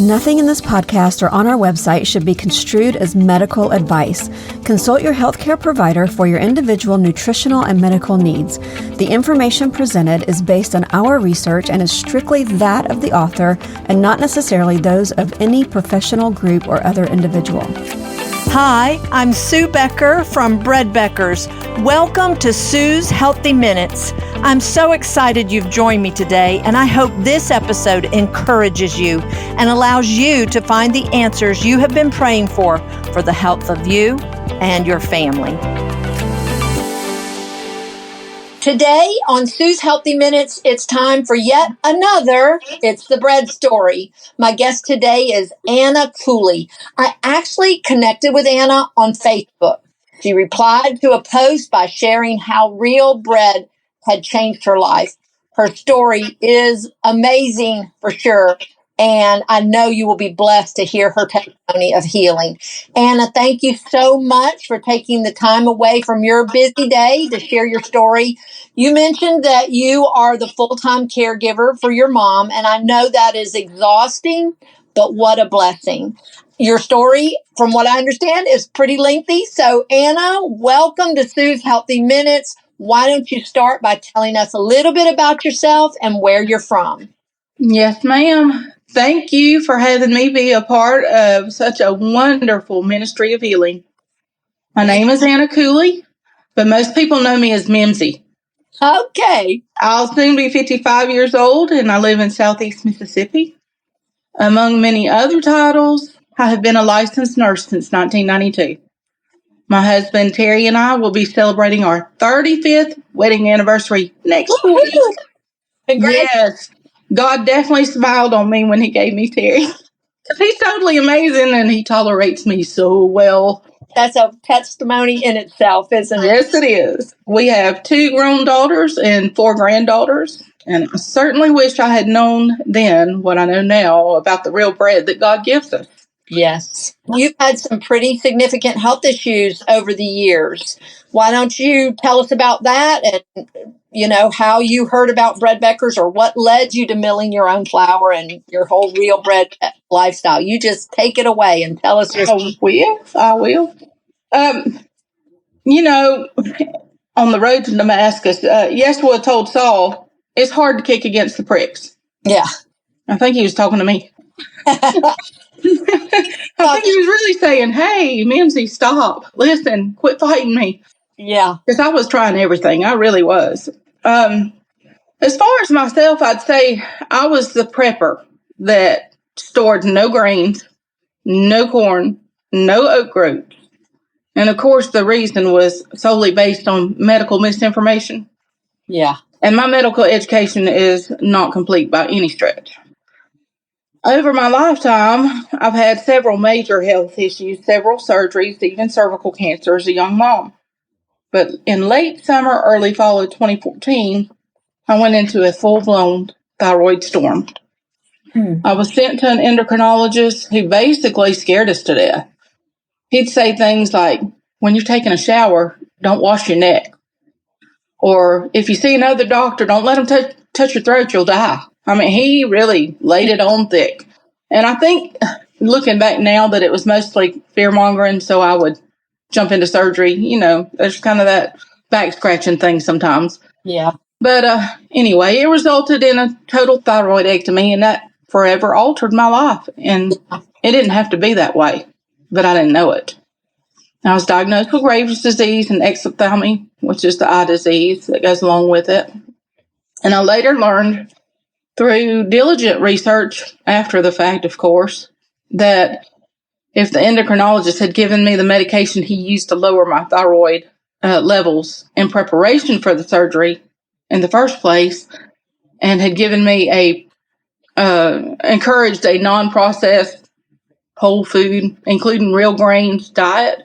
Nothing in this podcast or on our website should be construed as medical advice. Consult your healthcare provider for your individual nutritional and medical needs. The information presented is based on our research and is strictly that of the author and not necessarily those of any professional group or other individual. Hi, I'm Sue Becker from Bread Beckers. Welcome to Sue's Healthy Minutes. I'm so excited you've joined me today, and I hope this episode encourages you and allows you to find the answers you have been praying for the health of you and your family. Today on Sue's Healthy Minutes, it's time for yet another It's the Bread story. My guest today is Anna Cooley. I actually connected with Anna on Facebook. She replied to a post by sharing how real bread had changed her life. Her story is amazing for sure, and I know you will be blessed to hear her testimony of healing. Anna, thank you so much for taking the time away from your busy day to share your story. You mentioned that you are the full-time caregiver for your mom, and I know that is exhausting, but what a blessing. Your story, from what I understand, is pretty lengthy. So, Anna, welcome to Sue's Healthy Minutes. Why don't you start by telling us a little bit about yourself and where you're from? Yes, ma'am. Thank you for having me be a part of such a wonderful ministry of healing. My name is Anna Cooley, but most people know me as Mimsy. Okay. I'll soon be 55 years old, and I live in Southeast Mississippi. Among many other titles, I have been a licensed nurse since 1992. My husband, Terry, and I will be celebrating our 35th wedding anniversary next week. Yes. God definitely smiled on me when he gave me Terry. Because he's totally amazing and he tolerates me so well. That's a testimony in itself, isn't it? Yes, it is. We have 2 grown daughters and 4 granddaughters. And I certainly wish I had known then what I know now about the real bread that God gives us. Yes. You've had some pretty significant health issues over the years. Why don't you tell us about that and, how you heard about Bread Beckers or what led you to milling your own flour and your whole real bread lifestyle? You just take it away and tell us your story. I will. On the road to Damascus, Yeshua told Saul, it's hard to kick against the pricks. Yeah. I think he was talking to me. I think he was really saying, hey, Mimsy, stop. Listen, quit fighting me. Yeah. Because I was trying everything. I really was. As far as myself, I'd say I was the prepper that stored no grains, no corn, no oat groats. And, of course, the reason was solely based on medical misinformation. Yeah. And my medical education is not complete by any stretch. Over my lifetime, I've had several major health issues, several surgeries, even cervical cancer as a young mom. But in late summer, early fall of 2014, I went into a full-blown thyroid storm. I was sent to an endocrinologist who basically scared us to death. He'd say things like, when you're taking a shower, don't wash your neck. Or if you see another doctor, don't let him touch your throat, you'll die. I mean, he really laid it on thick. And I think, looking back now, that it was mostly fear-mongering, so I would jump into surgery. There's kind of that back-scratching thing sometimes. Yeah. But anyway, it resulted in a total thyroidectomy, and that forever altered my life. And it didn't have to be that way, but I didn't know it. I was diagnosed with Graves' disease and exophthalmia, which is the eye disease that goes along with it. And I later learned through diligent research, after the fact, of course, that if the endocrinologist had given me the medication he used to lower my thyroid levels in preparation for the surgery in the first place, and had given me encouraged a non-processed whole food, including real grains diet,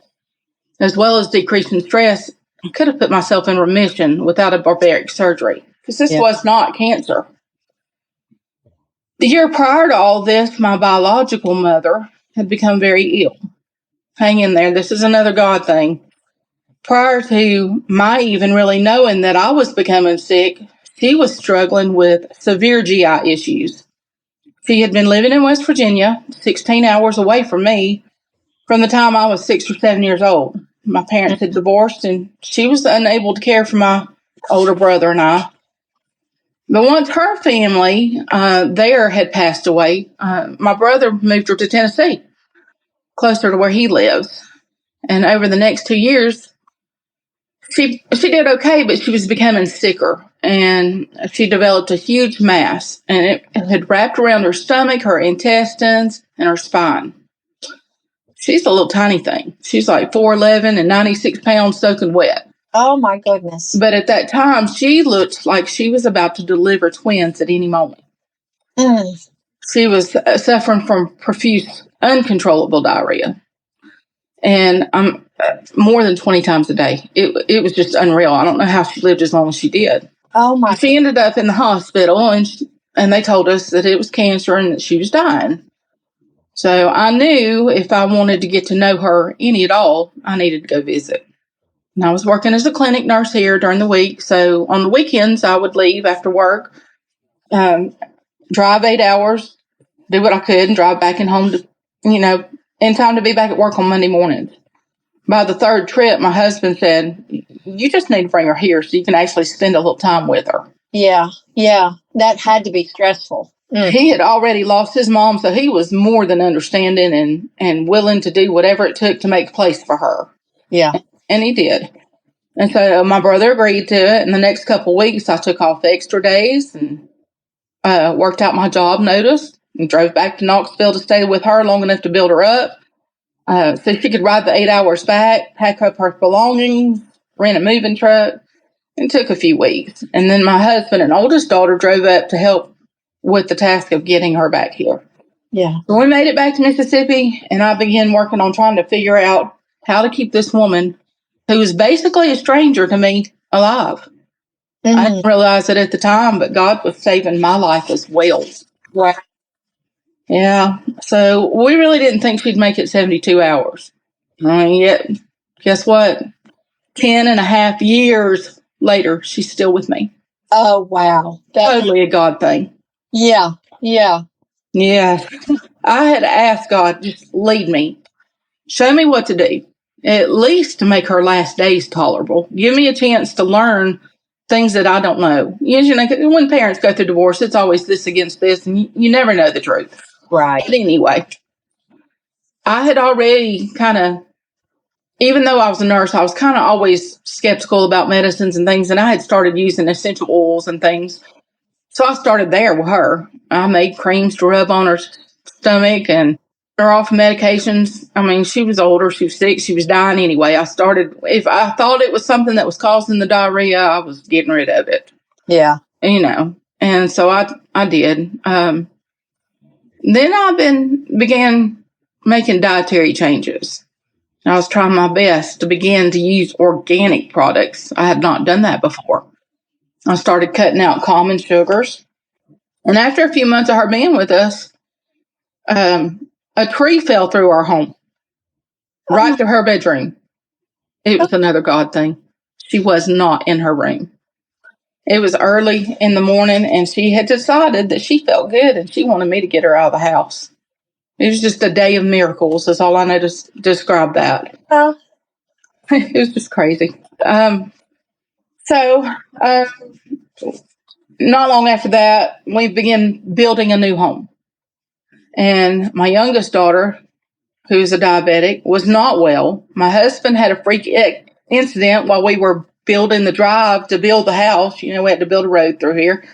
as well as decreasing stress, I could have put myself in remission without a barbaric surgery, because this was not cancer. The year prior to all this, my biological mother had become very ill. Hang in there. This is another God thing. Prior to my even really knowing that I was becoming sick, she was struggling with severe GI issues. She had been living in West Virginia, 16 hours away from me, from the time I was 6 or 7 years old. My parents had divorced, and she was unable to care for my older brother and I. But once her family there had passed away, my brother moved her to Tennessee, closer to where he lives. And over the next 2 years, she did okay, but she was becoming sicker. And she developed a huge mass, and it had wrapped around her stomach, her intestines, and her spine. She's a little tiny thing. She's like 4'11" and 96 pounds soaking wet. Oh, my goodness. But at that time, she looked like she was about to deliver twins at any moment. She was suffering from profuse, uncontrollable diarrhea. And more than 20 times a day. It was just unreal. I don't know how she lived as long as she did. Oh, my. She ended up in the hospital, and they told us that it was cancer and that she was dying. So I knew if I wanted to get to know her any at all, I needed to go visit. And I was working as a clinic nurse here during the week. So on the weekends, I would leave after work, drive 8 hours, do what I could, and drive back and home to, in time to be back at work on Monday mornings. By the third trip, my husband said, you just need to bring her here so you can actually spend a little time with her. Yeah. That had to be stressful. He had already lost his mom, so he was more than understanding and willing to do whatever it took to make place for her. Yeah. And he did. And so my brother agreed to it. And the next couple of weeks, I took off extra days and worked out my job notice and drove back to Knoxville to stay with her long enough to build her up. So she could ride the 8 hours back, pack up her belongings, rent a moving truck. It took a few weeks. And then my husband and oldest daughter drove up to help with the task of getting her back here. Yeah. So we made it back to Mississippi, and I began working on trying to figure out how to keep this woman, who was basically a stranger to me, alive. I didn't realize it at the time, but God was saving my life as well. Right. Yeah. So we really didn't think she'd make it 72 hours. Yet, guess what? 10 and a half years later, she's still with me. Oh, wow. Totally a God thing. Yeah. Yeah. I had asked God, just lead me. Show me what to do. At least to make her last days tolerable. Give me a chance to learn things that I don't know. When parents go through divorce, it's always this against this, and you never know the truth. Right. But anyway, I had already even though I was a nurse, I was kind of always skeptical about medicines and things, and I had started using essential oils and things. So I started there with her. I made creams to rub on her stomach and her off medications. I mean, she was older. She was sick. She was dying anyway. If I thought it was something that was causing the diarrhea, I was getting rid of it. Yeah. And so I did. Then I began making dietary changes. I was trying my best to begin to use organic products. I had not done that before. I started cutting out common sugars. And after a few months of her being with us, a tree fell through our home, right to her bedroom. It was another God thing. She was not in her room. It was early in the morning, and she had decided that she felt good, and she wanted me to get her out of the house. It was just a day of miracles, is all I know to describe that. It was just crazy. So not long after that, we began building a new home. And my youngest daughter, who's a diabetic, was not well. My husband had a freak incident while we were building the drive to build the house. We had to build a road through here.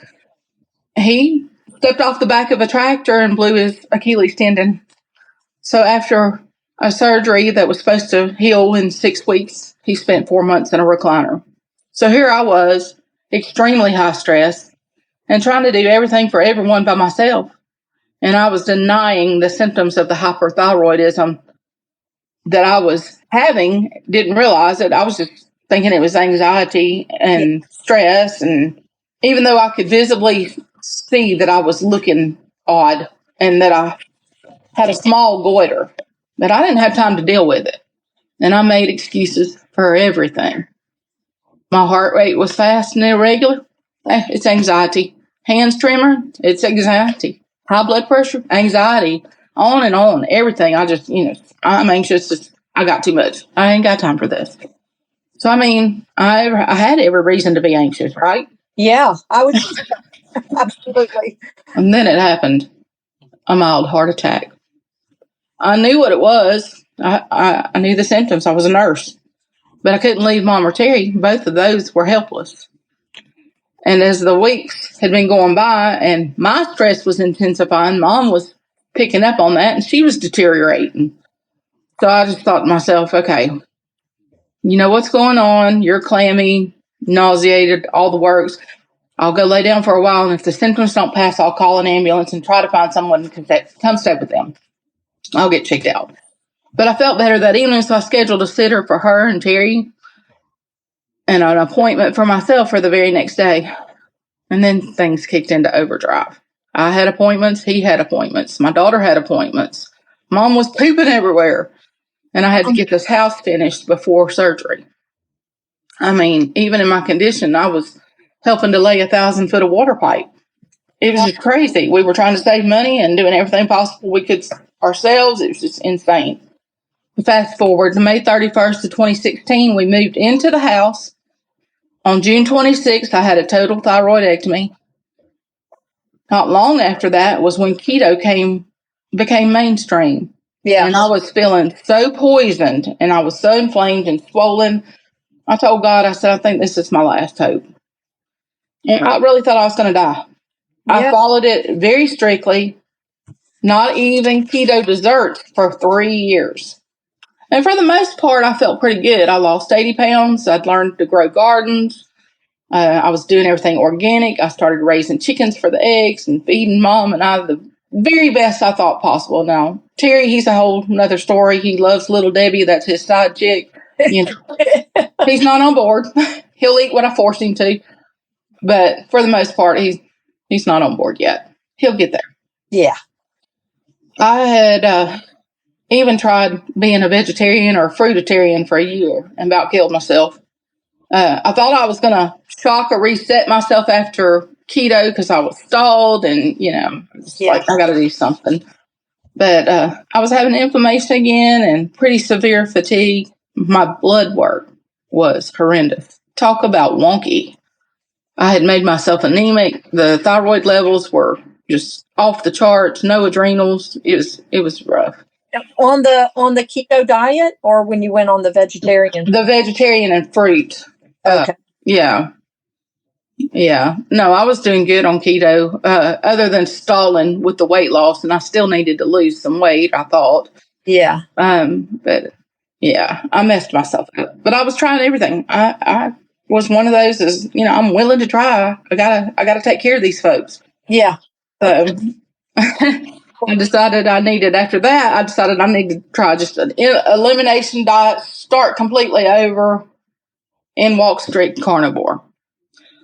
He stepped off the back of a tractor and blew his Achilles tendon. So after a surgery that was supposed to heal in 6 weeks, he spent 4 months in a recliner. So here I was, extremely high stress, and trying to do everything for everyone by myself. And I was denying the symptoms of the hyperthyroidism that I was having. Didn't realize it. I was just thinking it was anxiety and stress. And even though I could visibly see that I was looking odd and that I had a small goiter, but I didn't have time to deal with it. And I made excuses for everything. My heart rate was fast and irregular. It's anxiety. Hands tremor. It's anxiety. high blood pressure, anxiety, on and on, everything. I just, I'm anxious. I got too much. I ain't got time for this. So, I had every reason to be anxious, right? Yeah, I would say so. Absolutely. And then it happened, a mild heart attack. I knew what it was. I knew the symptoms. I was a nurse. But I couldn't leave Mom or Terry. Both of those were helpless. And as the weeks had been going by and my stress was intensifying, Mom was picking up on that and she was deteriorating. So I just thought to myself, okay, you know what's going on. You're clammy, nauseated, all the works. I'll go lay down for a while, and if the symptoms don't pass, I'll call an ambulance and try to find someone to come stay with them. I'll get checked out. But I felt better that evening, so I scheduled a sitter for her and Terry and an appointment for myself for the very next day. And then things kicked into overdrive. I had appointments. He had appointments. My daughter had appointments. Mom was pooping everywhere. And I had to get this house finished before surgery. Even in my condition, I was helping to lay 1,000 foot of water pipe. It was just crazy. We were trying to save money and doing everything possible we could ourselves. It was just insane. Fast forward to May 31st of 2016, we moved into the house. On June 26th, I had a total thyroidectomy. Not long after that was when keto became mainstream. Yeah. And I was feeling so poisoned and I was so inflamed and swollen. I told God, I said, I think this is my last hope. And I really thought I was going to die. Yeah. I followed it very strictly, not eating keto desserts for 3 years. And for the most part, I felt pretty good. I lost 80 pounds. I'd learned to grow gardens. I was doing everything organic. I started raising chickens for the eggs and feeding Mom and I the very best I thought possible. Now, Terry, he's a whole nother story. He loves Little Debbie. That's his side chick. He's not on board. He'll eat what I force him to. But for the most part, he's not on board yet. He'll get there. Yeah. I had even tried being a vegetarian or a fruitarian for a year and about killed myself. I thought I was going to shock or reset myself after keto because I was stalled and, like I got to do something. But I was having inflammation again and pretty severe fatigue. My blood work was horrendous. Talk about wonky. I had made myself anemic. The thyroid levels were just off the charts. No adrenals. It was rough. On the keto diet, or when you went on the vegetarian? The vegetarian and fruit. Okay. Yeah. No, I was doing good on keto, other than stalling with the weight loss, and I still needed to lose some weight, I thought. Yeah. But yeah, I messed myself up. But I was trying everything. I was one of those I'm willing to try. I gotta take care of these folks. Yeah. So I decided I needed to try just an elimination diet, start completely over, and walk strict carnivore.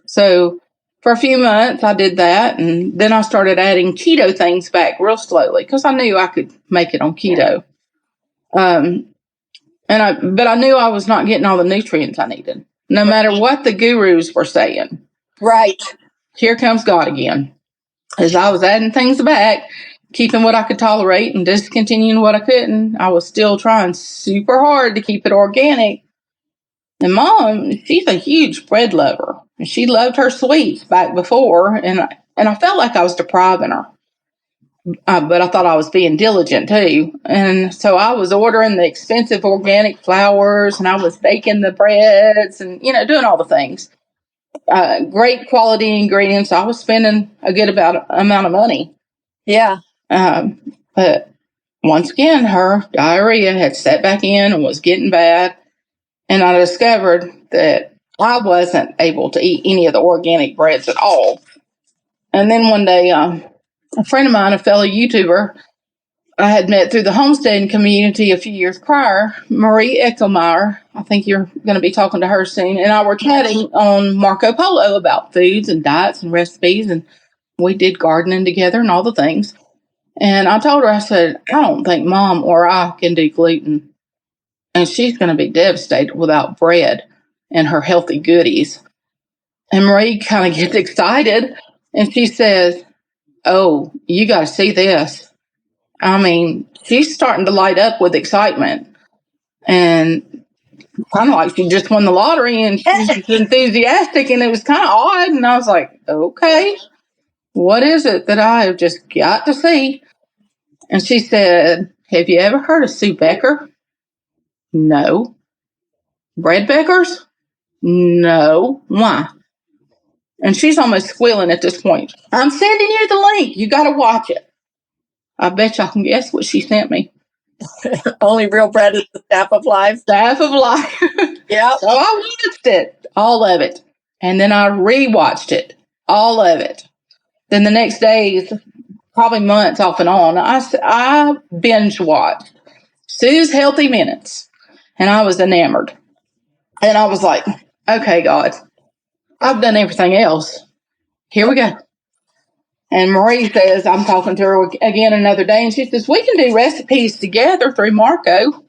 So for a few months, I did that, and then I started adding keto things back real slowly because I knew I could make it on keto. But I knew I was not getting all the nutrients I needed, no matter what the gurus were saying. Right. Here comes God again. As I was adding things back, keeping what I could tolerate and discontinuing what I couldn't, I was still trying super hard to keep it organic. And Mom, she's a huge bread lover. And she loved her sweets back before, and I felt like I was depriving her. But I thought I was being diligent too. And so I was ordering the expensive organic flours, and I was baking the breads and, doing all the things. Great quality ingredients. I was spending a good amount of money. Yeah. But once again, her diarrhea had set back in and was getting bad. And I discovered that I wasn't able to eat any of the organic breads at all. And then one day, a friend of mine, a fellow YouTuber, I had met through the homesteading community a few years prior, Marie Eckelmeyer. I think you're going to be talking to her soon. And I were chatting on Marco Polo about foods and diets and recipes. And we did gardening together and all the things. And I told her, I said, I don't think Mom or I can do gluten. And she's going to be devastated without bread and her healthy goodies. And Marie kind of gets excited. And she says, oh, you got to see this. I mean, she's starting to light up with excitement. And kind of like she just won the lottery and she's enthusiastic. And it was kind of odd. And I was like, okay, what is it that I have just got to see? And she said, have you ever heard of Sue Becker? No. Bread Beckers? No. Why? And she's almost squealing at this point. I'm sending you the link. You got to watch it. I bet y'all can guess what she sent me. Only real bread is the staff of life. Staff of life. Yep. So I watched it, all of it. And then I rewatched it, all of it. Then the next days, probably months off and on, I binge watched Sue's Healthy Minutes. And I was enamored. And I was like, okay, God, I've done everything else. Here we go. And Marie says, I'm talking to her again another day, and she says, we can do recipes together through Marco.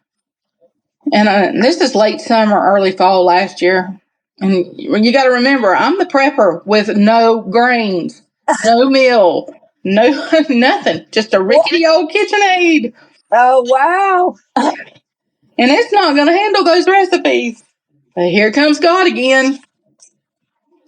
And this is late summer, early fall last year. And you got to remember, I'm the prepper with no grains, no meal, no nothing, just a rickety old KitchenAid. Oh, wow. And it's not going to handle those recipes. But here comes God again.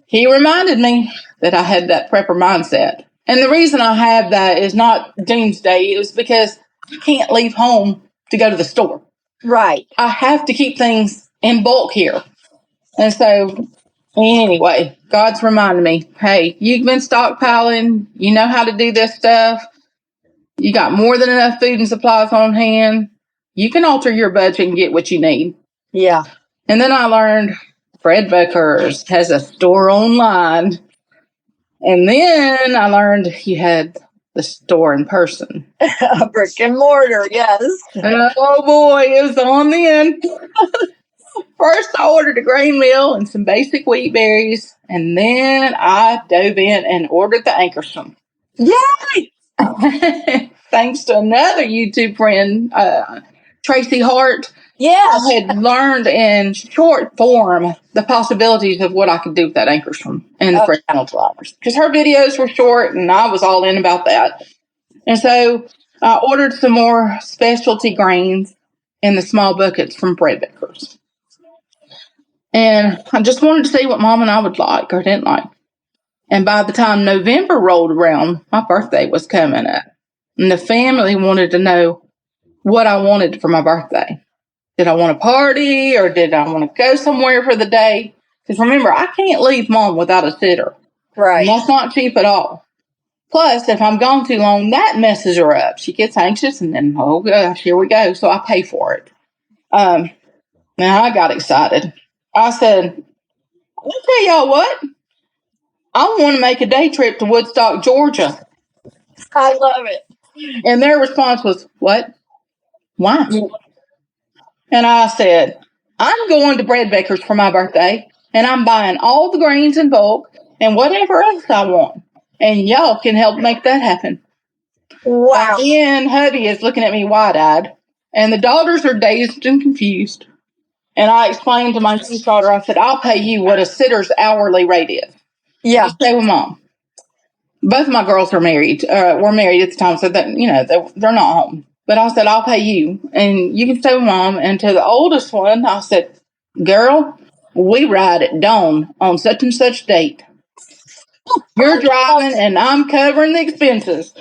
He reminded me that I had that prepper mindset. And the reason I have that is not doomsday. It was because I can't leave home to go to the store. Right. I have to keep things in bulk here. And so, anyway, God's reminding me, hey, you've been stockpiling. You know how to do this stuff. You got more than enough food and supplies on hand. You can alter your budget and get what you need. Yeah. And then I learned Fred Becker's has a store online. And then I learned you had the store in person. A brick and mortar, yes. Oh boy, it was on then. First, I ordered a grain meal and some basic wheat berries. And then I dove in and ordered the Ankerson. Yay! Thanks to another YouTube friend, Tracy Hart. Yes. I had learned in short form the possibilities of what I could do with that Ankerson and the fresh flowers. Because her videos were short and I was all in about that. And so I ordered some more specialty grains in the small buckets from Bread Beckers. And I just wanted to see what Mom and I would like or didn't like. And by the time November rolled around, my birthday was coming up. And the family wanted to know what I wanted for my birthday. Did I want to party or did I want to go somewhere for the day? Because remember, I can't leave Mom without a sitter. Right. And that's not cheap at all. Plus, if I'm gone too long, that messes her up. She gets anxious and then, oh gosh, here we go. So I pay for it. Now I got excited. I said, I'll tell y'all what. I want to make a day trip to Woodstock, Georgia. I love it. And their response was, what? Why? And I said, I'm going to Bread Beckers for my birthday, and I'm buying all the grains in bulk and whatever else I want. And y'all can help make that happen. Wow. And hubby is looking at me wide-eyed, and the daughters are dazed and confused. And I explained to my daughter, I said, I'll pay you what a sitter's hourly rate is. Yeah. You stay with Mom. Both of my girls are married, were married at the time, so that, they're not home. But I said, I'll pay you, and you can stay with Mom. And to the oldest one, I said, girl, we ride at dawn on such and such date. You're driving, and I'm covering the expenses.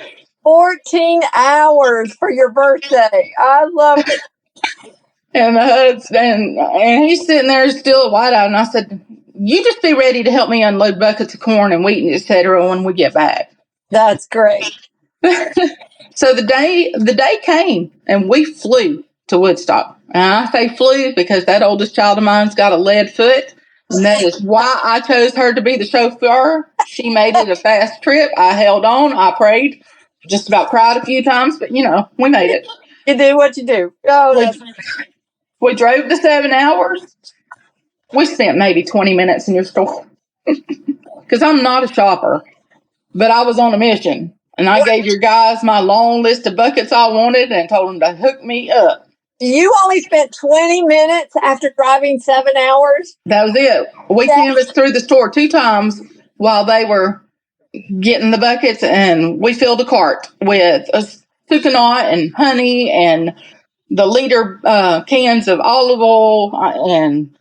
14 hours for your birthday. I love it. And my husband, and he's sitting there still wide-eyed, and I said, you just be ready to help me unload buckets of corn and wheat, et cetera, when we get back. That's great. So the day came, and we flew to Woodstock. And I say flew because that oldest child of mine's got a lead foot, and that is why I chose her to be the chauffeur. She made it a fast trip. I held on. I prayed. Just about cried a few times, but, we made it. You do what you do. Oh, We drove the 7 hours. We spent maybe 20 minutes in your store. Because I'm not a shopper, but I was on a mission. And I gave your guys my long list of buckets I wanted and told them to hook me up. You only spent 20 minutes after driving 7 hours? That was it. We canvassed through the store 2 times while they were getting the buckets, and we filled a cart with a coconut and honey and the liter cans of olive oil and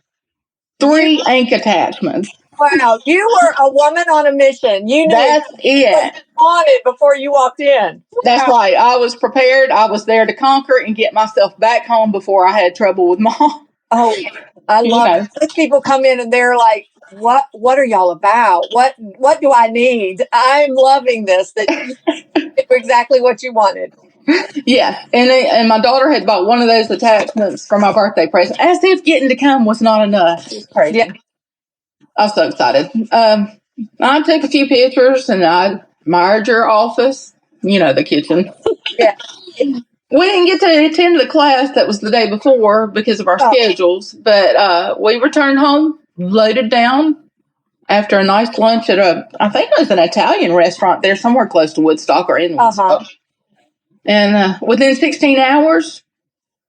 3 ink attachments. Wow, you were a woman on a mission. You knew That's what it. you wanted before you walked in. That's right. I was prepared. I was there to conquer and get myself back home before I had trouble with Mom. Oh, I love it. Those people come in and they're like, what are y'all about? What do I need? I'm loving this, that you knew exactly what you wanted. Yeah, and my daughter had bought one of those attachments for my birthday present, as if getting to come was not enough. It's crazy. Yeah. I was so excited. I took a few pictures, and I admired your office. You know, the kitchen. Yeah. We didn't get to attend the class that was the day before because of our schedules, but we returned home, loaded down after a nice lunch at I think it was an Italian restaurant there somewhere close to Woodstock or in Woodstock. And within 16 hours,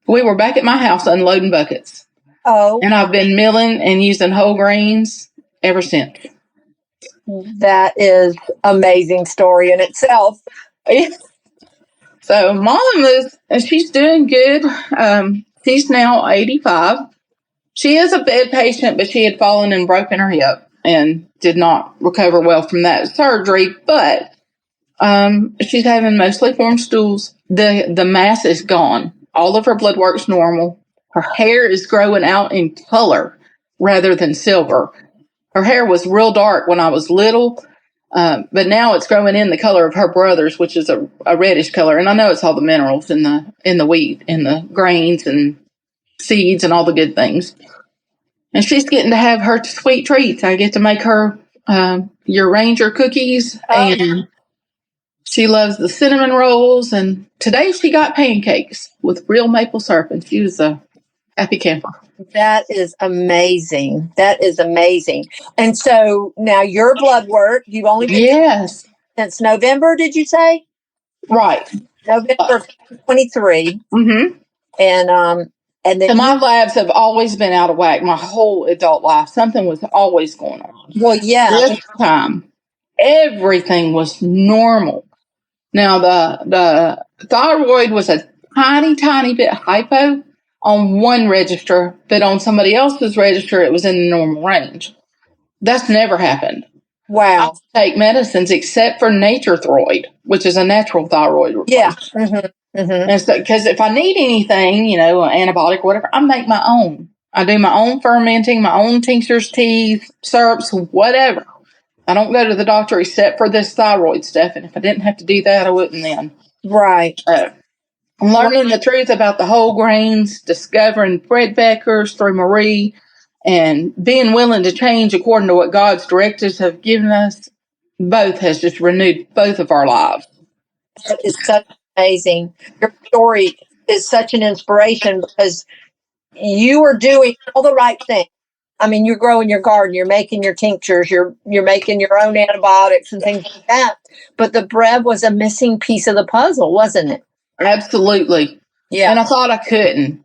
we were back at my house unloading buckets. Oh. And I've been milling and using whole grains ever since. That is amazing story in itself. So Mom she's doing good. She's now 85. She is a bed patient, but she had fallen and broken her hip and did not recover well from that surgery. But she's having mostly formed stools. The mass is gone. All of her blood work's normal. Her hair is growing out in color rather than silver. Her hair was real dark when I was little, but now it's growing in the color of her brother's, which is a reddish color. And I know it's all the minerals in the wheat and the grains and seeds and all the good things. And she's getting to have her sweet treats. I get to make her your Ranger cookies, and she loves the cinnamon rolls. And today she got pancakes with real maple syrup, and she was a happy camper. That is amazing. That is amazing. And so now your blood work, you've only been since November, did you say? Right. November 23. Mm-hmm. And then so my labs have always been out of whack my whole adult life. Something was always going on. Well, yeah. This time, everything was normal. Now, the thyroid was a tiny, tiny bit hypo on one register, but on somebody else's register, it was in the normal range. That's never happened. Wow. I take medicines except for Thyroid, which is a natural thyroid replacement. Yeah. Mm-hmm. Mm-hmm. And so, because if I need anything, antibiotic or whatever, I make my own. I do my own fermenting, my own tinctures, teas, syrups, whatever. I don't go to the doctor except for this thyroid stuff. And if I didn't have to do that, I wouldn't then. Right. I'm learning the truth about the whole grains, discovering bread Beckers through Marie, and being willing to change according to what God's directives have given us. Both has just renewed both of our lives. That is such amazing. Your story is such an inspiration because you are doing all the right things. I mean, you're growing your garden, you're making your tinctures, you're making your own antibiotics and things like that. But the bread was a missing piece of the puzzle, wasn't it? Absolutely. Yeah. And I thought I couldn't.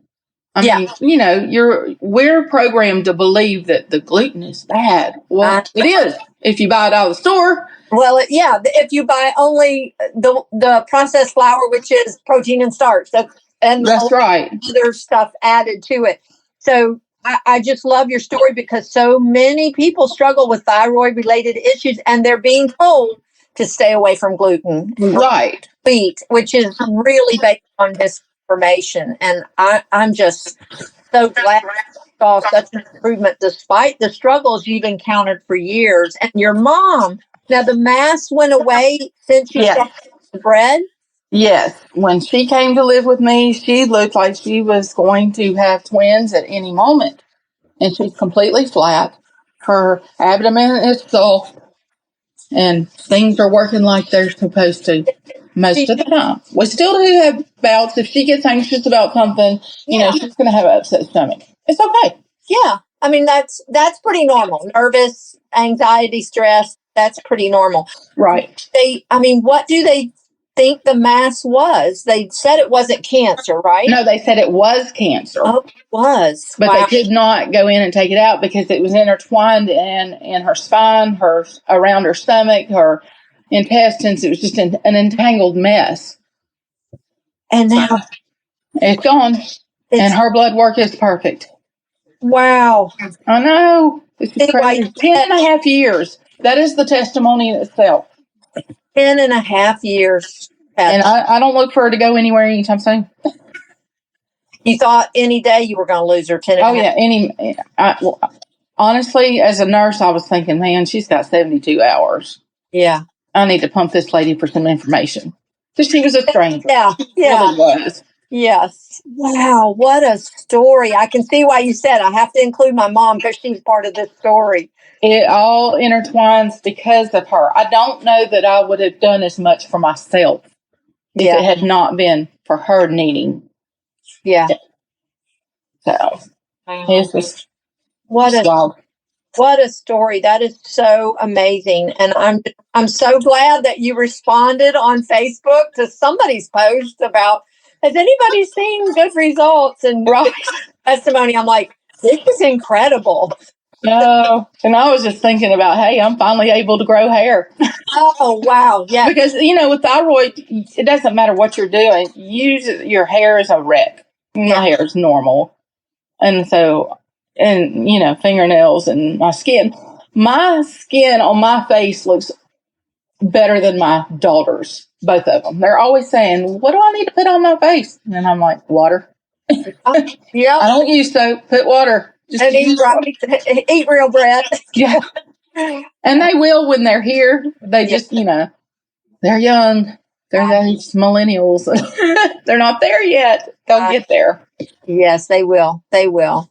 I mean, we're programmed to believe that the gluten is bad. Well, it is if you buy it out of the store. Well, if you buy only the processed flour, which is protein and starch. And that's right. Other stuff added to it. So I just love your story because so many people struggle with thyroid-related issues, and they're being told to stay away from gluten. Right. Wheat, which is really based on misinformation. And I'm just so glad you saw such an improvement despite the struggles you've encountered for years. And your mom, now the mass went away since you started the bread? Yes. When she came to live with me, she looked like she was going to have twins at any moment. And she's completely flat. Her abdomen is soft. And things are working like they're supposed to most of the time. We still do have bouts. If she gets anxious about something, she's going to have an upset stomach. It's okay. Yeah. I mean, that's pretty normal. Nervous, anxiety, stress, that's pretty normal. Right. What do they think the mass was? They said it wasn't cancer, right? No, they said it was cancer. Oh, it was. But they could not go in and take it out because it was intertwined in her spine, around her stomach, her intestines. It was just an entangled mess. And now it's gone. And her blood work is perfect. Wow. I know. It's crazy. 10.5 years. That is the testimony in itself. 10.5 years. And I don't look for her to go anywhere anytime soon. You thought any day you were going to lose her 10 and Oh, yeah. Honestly, as a nurse, I was thinking, man, she's got 72 hours. Yeah. I need to pump this lady for some information. Because she was a stranger. Yeah. Really was. Yes. Wow. What a story. I can see why you said I have to include my mom because she's part of this story. It all intertwines because of her. I don't know that I would have done as much for myself if it had not been for her needing. Yeah. So, it was what a story. That is so amazing. And I'm so glad that you responded on Facebook to somebody's post about, has anybody seen good results and testimony? I'm like, this is incredible. No, and I was just thinking about, hey, I'm finally able to grow hair. Oh, wow. Yeah. Because, with thyroid, it doesn't matter what you're doing. Your hair is a wreck. My hair is normal. And so, fingernails and my skin. My skin on my face looks better than my daughter's, both of them. They're always saying, what do I need to put on my face? And I'm like, water. Yeah. I don't use soap. Put water. Just eat real bread. Yeah. And they will when they're here. They just, they're young. They're those millennials. They're not there yet. They'll get there. Yes, they will. They will.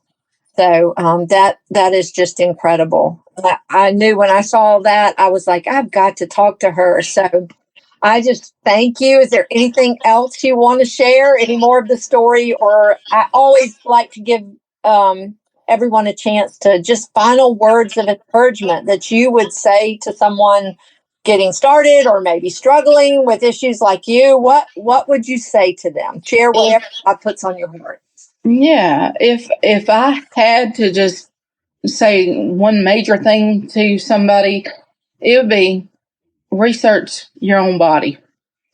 So that is just incredible. I knew when I saw that, I was like, I've got to talk to her. So I just thank you. Is there anything else you want to share? Any more of the story? Or I always like to give everyone a chance to just final words of encouragement that you would say to someone getting started or maybe struggling with issues like you. What would you say to them? Share whatever God puts on your heart. Yeah. If I had to just say one major thing to somebody, it would be research your own body.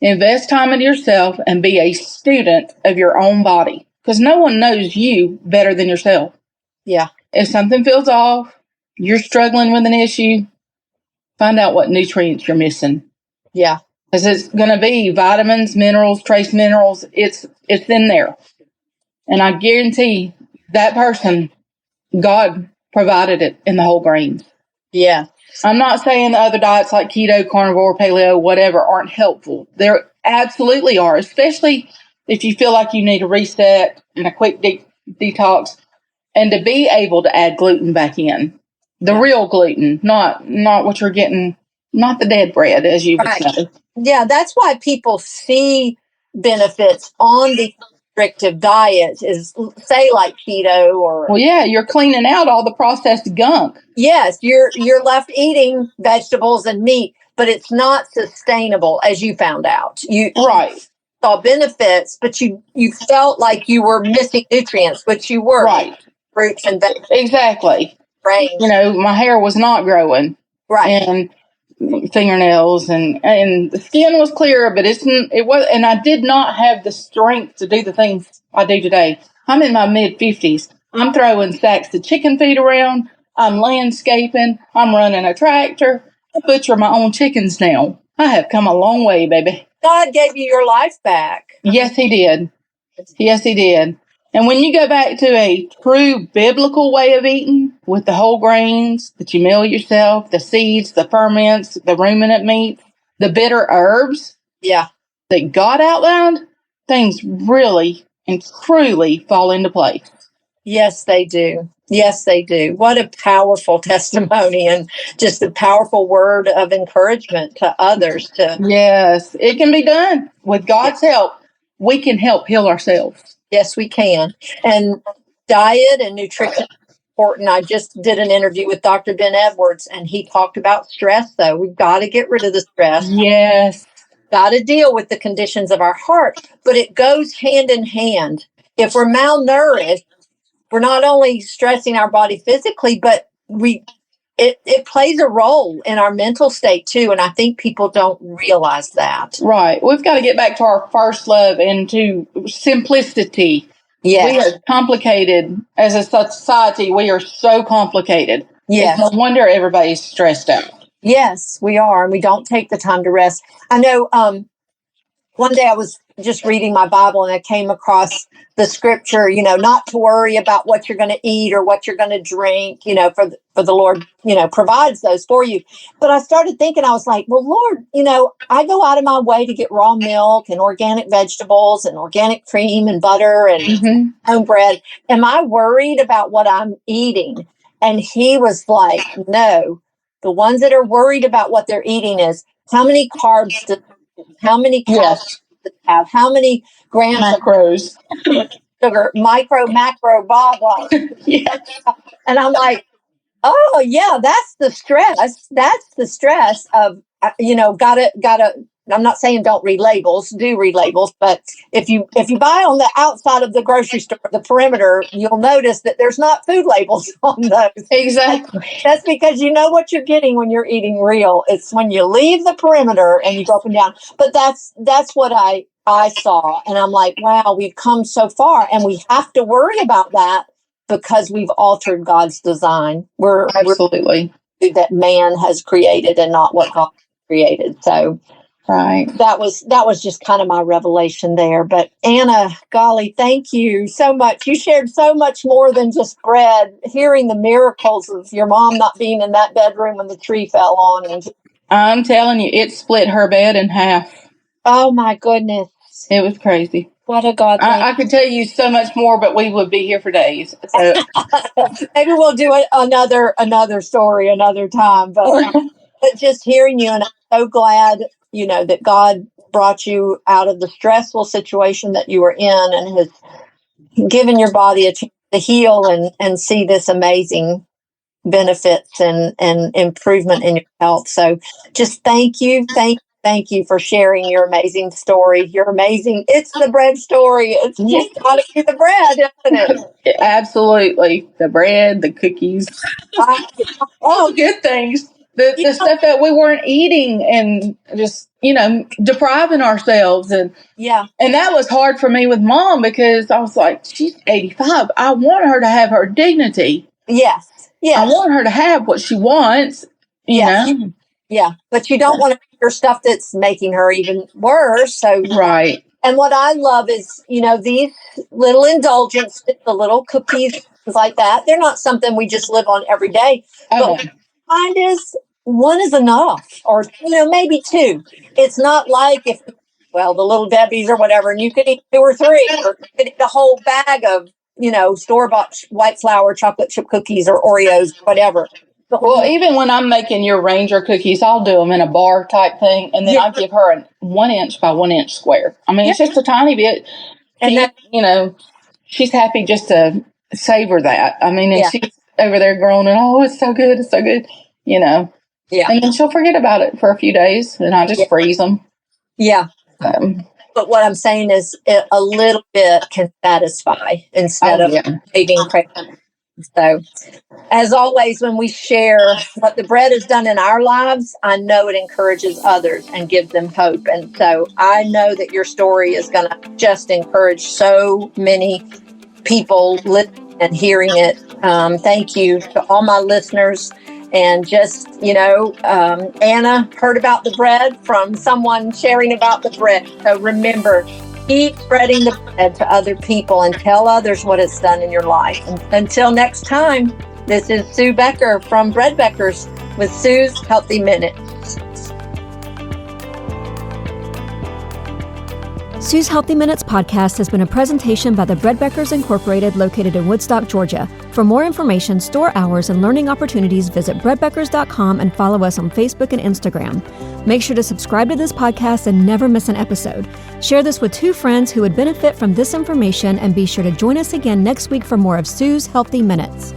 Invest time into yourself and be a student of your own body. Because no one knows you better than yourself. Yeah. If something feels off, you're struggling with an issue, find out what nutrients you're missing. Yeah. Because it's going to be vitamins, minerals, trace minerals. It's in there. And I guarantee that person, God provided it in the whole grains. Yeah. I'm not saying the other diets like keto, carnivore, paleo, whatever aren't helpful. They absolutely are, especially if you feel like you need a reset and a quick detox, and to be able to add gluten back in. The real gluten, not what you're getting, not the dead bread, as you would say. Yeah, that's why people see benefits on the restrictive diets, is say like keto or. Well, yeah, you're cleaning out all the processed gunk. Yes, you're left eating vegetables and meat, but it's not sustainable, as you found out. You saw benefits, but you felt like you were missing nutrients, which you were. Right. Fruits and vegetables. Exactly. Right. My hair was not growing. Right. And fingernails and the skin was clear, but it was, and I did not have the strength to do the things I do today. I'm in my mid-50s. I'm throwing sacks of chicken feed around. I'm landscaping. I'm running a tractor. I butcher my own chickens now. I have come a long way, baby. God gave you your life back. Yes, He did. Yes, He did. And when you go back to a true biblical way of eating with the whole grains that you mill yourself, the seeds, the ferments, the ruminant meat, the bitter herbs that God outlined, things really and truly fall into place. Yes, they do. Yes, they do. What a powerful testimony and just a powerful word of encouragement to others. Yes, it can be done. With God's help, we can help heal ourselves. Yes, we can. And diet and nutrition is important. I just did an interview with Dr. Ben Edwards, and he talked about stress, though. We've got to get rid of the stress. Yes. Got to deal with the conditions of our heart. But it goes hand in hand. If we're malnourished, we're not only stressing our body physically, but it plays a role in our mental state too. And I think people don't realize that. Right. We've got to get back to our first love and to simplicity. Yes. We are complicated as a society. We are so complicated. Yes. It's no wonder everybody's stressed out. Yes, we are. And we don't take the time to rest. I know one day I was just reading my Bible and I came across the scripture, not to worry about what you're going to eat or what you're going to drink, for the Lord, provides those for you. But I started thinking, I was like, well, Lord, I go out of my way to get raw milk and organic vegetables and organic cream and butter and home bread. Am I worried about what I'm eating? And he was like, no, the ones that are worried about what they're eating is how many carbs how many calories does it have? How many grams macros, of sugar, micro, macro, blah, blah. Yeah. And I'm like, oh, yeah, that's the stress. That's the stress of, gotta. I'm not saying don't read labels, do read labels, but if you buy on the outside of the grocery store, the perimeter, you'll notice that there's not food labels on those. Exactly. That's because you know what you're getting when you're eating real. It's when you leave the perimeter and you go up and down. But that's what I saw. And I'm like, wow, we've come so far and we have to worry about that because we've altered God's design. We're absolutely that man has created and not what God created. So right. That was just kind of my revelation there. But Anna, golly, thank you so much. You shared so much more than just bread. Hearing the miracles of your mom not being in that bedroom when the tree fell on. And I'm telling you, it split her bed in half. Oh my goodness. It was crazy. What a God thing. I could tell you so much more, but we would be here for days. So. Maybe we'll do another story another time. But just hearing you, and I'm so glad, that God brought you out of the stressful situation that you were in and has given your body a chance to heal and see this amazing benefits and improvement in your health. So just thank you for sharing your amazing story. You're amazing. It's the bread story. It's just got to be the bread, isn't it? Absolutely. The bread, the cookies, all the good things. The stuff that we weren't eating and just, depriving ourselves. And that was hard for me with Mom because I was like, she's 85. I want her to have her dignity. Yes. I want her to have what she wants, you know. Yeah, but you don't want to make her stuff that's making her even worse. So right. And what I love is, these little indulgences, the little cookies, things like that. They're not something we just live on every day. But what I find is one is enough, or maybe two. It's not like the Little Debbie's or whatever, and you could eat 2 or 3, or you could eat a whole bag of store-bought white flour chocolate chip cookies or Oreos, whatever. Well, even when I'm making your Ranger cookies, I'll do them in a bar type thing, and then I give her a 1 inch by 1 inch square. I mean, it's just a tiny bit. And she's happy just to savor that. I mean, and she's over there groaning, "Oh, it's so good, it's so good," Yeah. And then she'll forget about it for a few days, and I just freeze them. Yeah. But what I'm saying is, a little bit can satisfy instead of eating crazy. So, as always, when we share what the bread has done in our lives, I know it encourages others and gives them hope. And so I know that your story is going to just encourage so many people listening and hearing it. Thank you to all my listeners. And just, Anna heard about the bread from someone sharing about the bread. So remember, keep spreading the bread to other people and tell others what it's done in your life. And until next time, this is Sue Becker from Bread Beckers with Sue's Healthy Minute. Sue's Healthy Minutes podcast has been a presentation by the Bread Beckers Incorporated, located in Woodstock, Georgia. For more information, store hours, and learning opportunities, visit breadbeckers.com and follow us on Facebook and Instagram. Make sure to subscribe to this podcast and never miss an episode. Share this with 2 friends who would benefit from this information, and be sure to join us again next week for more of Sue's Healthy Minutes.